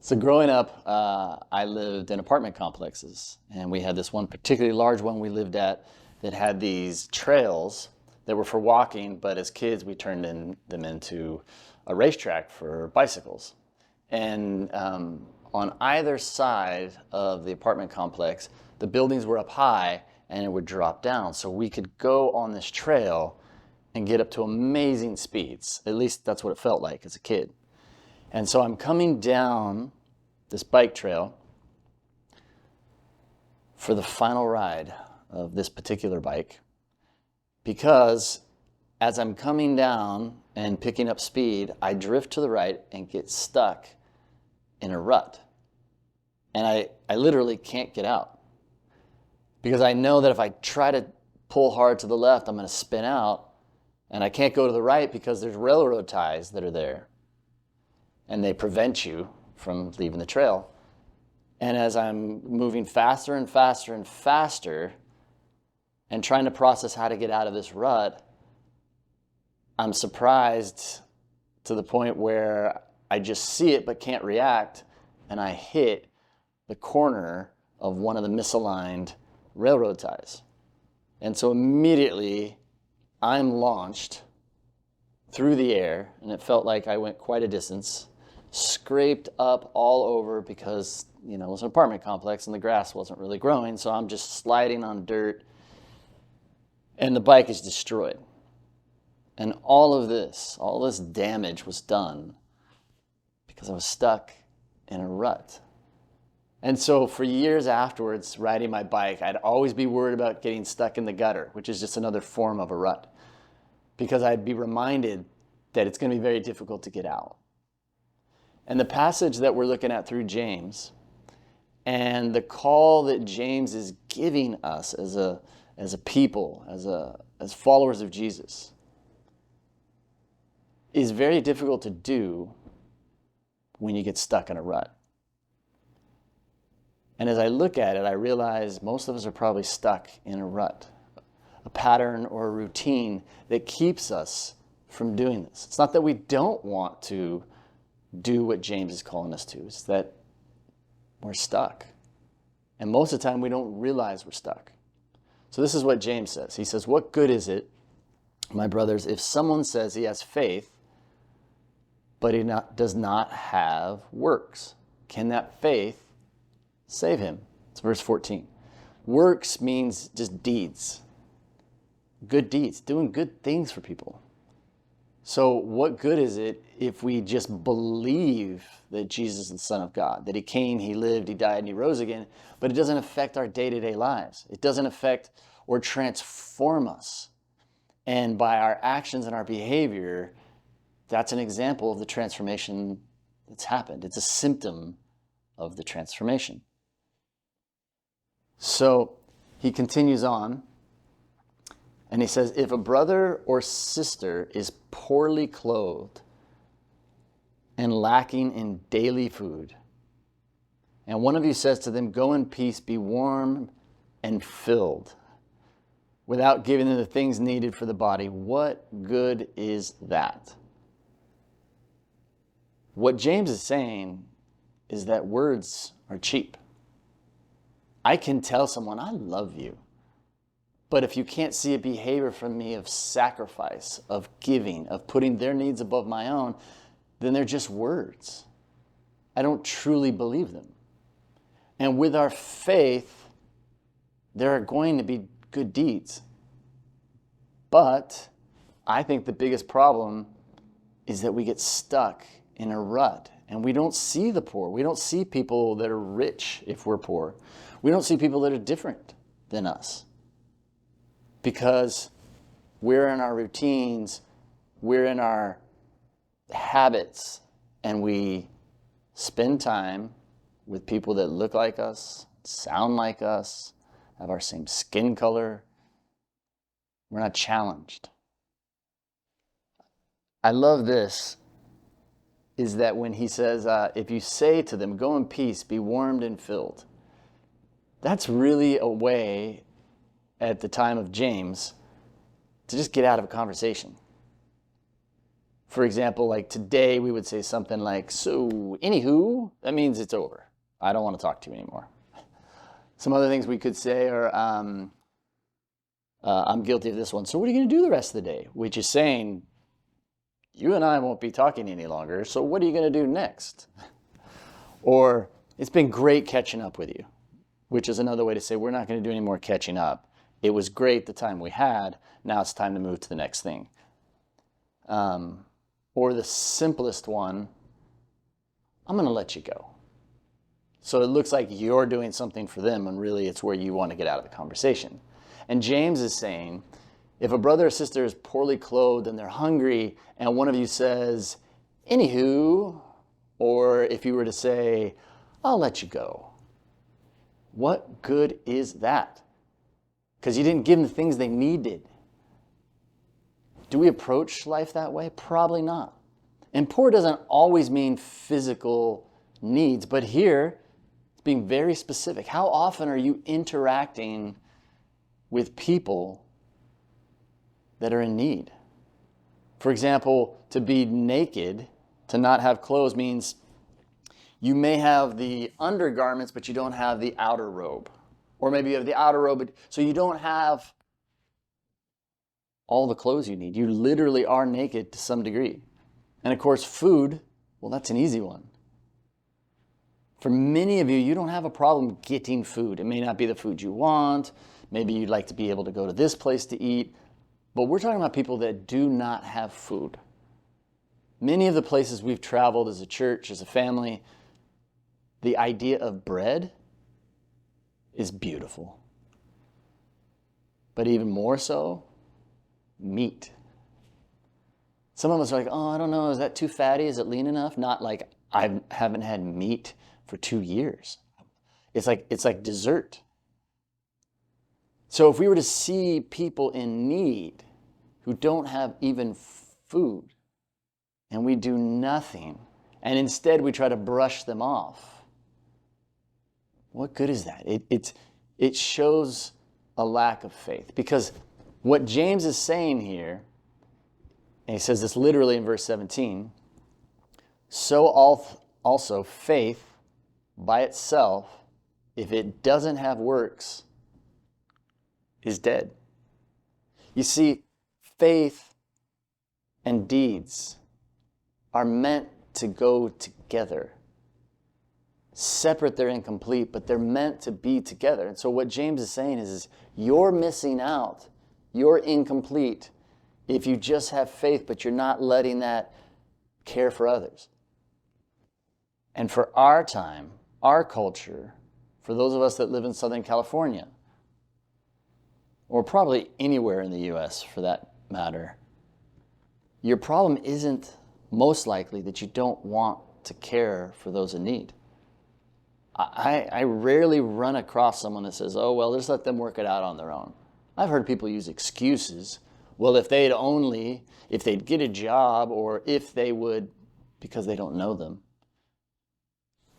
So growing up, I lived in apartment complexes, and we had this one particularly large one we lived at that had these trails that were for walking, but as kids we turned them into a racetrack for bicycles. And on either side of the apartment complex, the buildings were up high and it would drop down. So we could go on this trail and get up to amazing speeds. At least that's what it felt like as a kid. And so I'm coming down this bike trail for the final ride of this particular bike because as I'm coming down and picking up speed, I drift to the right and get stuck in a rut. And I literally can't get out because I know that if I try to pull hard to the left, I'm going to spin out, and I can't go to the right because there's railroad ties that are there and they prevent you from leaving the trail. And as I'm moving faster and faster and faster and trying to process how to get out of this rut, I'm surprised to the point where I just see it but can't react, and I hit the corner of one of the misaligned railroad ties. And so immediately I'm launched through the air, and it felt like I went quite a distance, scraped up all over because, it was an apartment complex and the grass wasn't really growing, so I'm just sliding on dirt, and the bike is destroyed. And all this damage was done because I was stuck in a rut. And so for years afterwards, riding my bike, I'd always be worried about getting stuck in the gutter, which is just another form of a rut, because I'd be reminded that it's going to be very difficult to get out. And the passage that we're looking at through James and the call that James is giving us as a people, as followers of Jesus, is very difficult to do when you get stuck in a rut. And as I look at it, I realize most of us are probably stuck in a rut, a pattern or a routine that keeps us from doing this. It's not that we don't want to do what James is calling us to. It's that we're stuck. And most of the time we don't realize we're stuck. So this is what James says. He says, "What good is it, my brothers, if someone says he has faith, but he does not have works? Can that faith save him?" It's verse 14. Works means just deeds. Good deeds, doing good things for people. So what good is it if we just believe that Jesus is the Son of God, that he came, he lived, he died, and he rose again, but it doesn't affect our day-to-day lives? It doesn't affect or transform us. And by our actions and our behavior, that's an example of the transformation that's happened. It's a symptom of the transformation. So he continues on, and he says, if a brother or sister is poorly clothed and lacking in daily food, and one of you says to them, go in peace, be warm and filled, without giving them the things needed for the body, what good is that? What James is saying is that words are cheap. I can tell someone, I love you. But if you can't see a behavior from me of sacrifice, of giving, of putting their needs above my own, then they're just words. I don't truly believe them. And with our faith, there are going to be good deeds. But I think the biggest problem is that we get stuck in a rut and we don't see the poor. We don't see people that are rich if we're poor. We don't see people that are different than us because we're in our routines, we're in our habits, and we spend time with people that look like us, sound like us, have our same skin color. We're not challenged. I love this, is that when he says, if you say to them, go in peace, be warmed and filled, that's really a way at the time of James to just get out of a conversation. For example, like today we would say something like, so anywho, that means it's over. I don't want to talk to you anymore. Some other things we could say are, I'm guilty of this one. So what are you going to do the rest of the day? Which is saying, you and I won't be talking any longer, so what are you going to do next? Or, it's been great catching up with you, which is another way to say we're not going to do any more catching up. It was great the time we had, now it's time to move to the next thing. Or the simplest one, I'm going to let you go. So it looks like you're doing something for them, and really it's where you want to get out of the conversation. And James is saying, if a brother or sister is poorly clothed and they're hungry, and one of you says, anywho, or if you were to say, I'll let you go, what good is that? Because you didn't give them the things they needed. Do we approach life that way? Probably not. And poor doesn't always mean physical needs, but here it's being very specific. How often are you interacting with people that are in need? For example, to be naked, to not have clothes, means you may have the undergarments, but you don't have the outer robe. Or maybe you have the outer robe, so you don't have all the clothes you need. You literally are naked to some degree. And of course, food, well, that's an easy one. For many of you, you don't have a problem getting food. It may not be the food you want. Maybe you'd like to be able to go to this place to eat. But we're talking about people that do not have food. Many of the places we've traveled as a church, as a family, the idea of bread is beautiful. But even more so, meat. Some of us are like, oh, I don't know, is that too fatty? Is it lean enough? Not like I haven't had meat for 2 years. It's like dessert. So if we were to see people in need who don't have even food, and we do nothing, and instead we try to brush them off, what good is that? It shows a lack of faith. Because what James is saying here, and he says this literally in verse 17, so also faith by itself, if it doesn't have works, is dead. You see, faith and deeds are meant to go together. Separate, they're incomplete, but they're meant to be together. And so what James is saying is you're missing out. You're incomplete if you just have faith, but you're not letting that care for others. And for our time, our culture, for those of us that live in Southern California, or probably anywhere in the U.S. for that matter, your problem isn't most likely that you don't want to care for those in need. I rarely run across someone that says, oh, well, just let them work it out on their own. I've heard people use excuses. Well, if they'd get a job, or if they would, because they don't know them.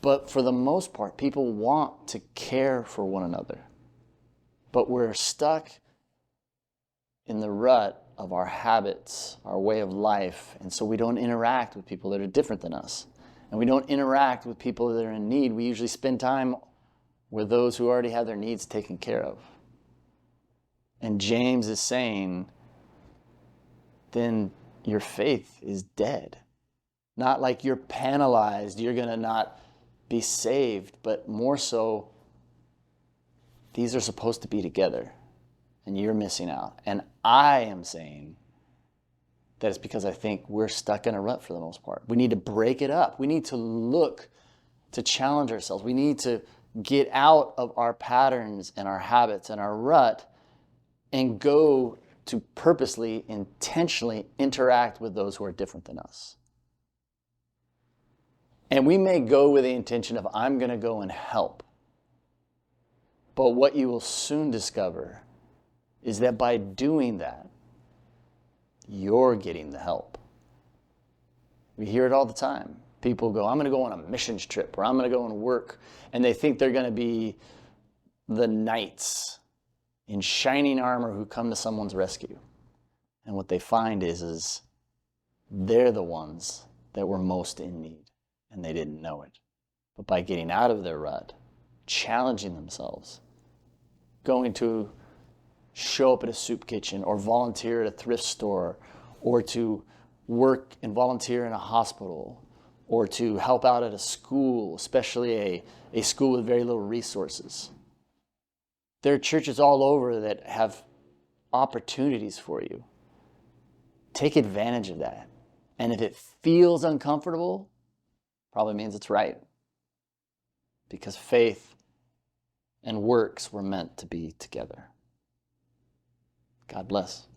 But for the most part, people want to care for one another. But we're stuck in the rut of our habits, our way of life, and so we don't interact with people that are different than us. And we don't interact with people that are in need. We usually spend time with those who already have their needs taken care of. And James is saying, then your faith is dead. Not like you're penalized, you're going to not be saved, but more so, these are supposed to be together, and you're missing out. And I am saying that it's because I think we're stuck in a rut for the most part. We need to break it up. We need to look to challenge ourselves. We need to get out of our patterns and our habits and our rut and go to purposely, intentionally interact with those who are different than us. And we may go with the intention of, I'm going to go and help. But what you will soon discover is that by doing that, you're getting the help. We hear it all the time. People go, I'm going to go on a missions trip, or I'm going to go and work, and they think they're going to be the knights in shining armor who come to someone's rescue. And what they find is they're the ones that were most in need, and they didn't know it. But by getting out of their rut, challenging themselves, going to show up at a soup kitchen or volunteer at a thrift store, or to work and volunteer in a hospital, or to help out at a school, especially a school with very little resources. There are churches all over that have opportunities for you. Take advantage of that. And if it feels uncomfortable, probably means it's right. Because faith and works were meant to be together. God bless.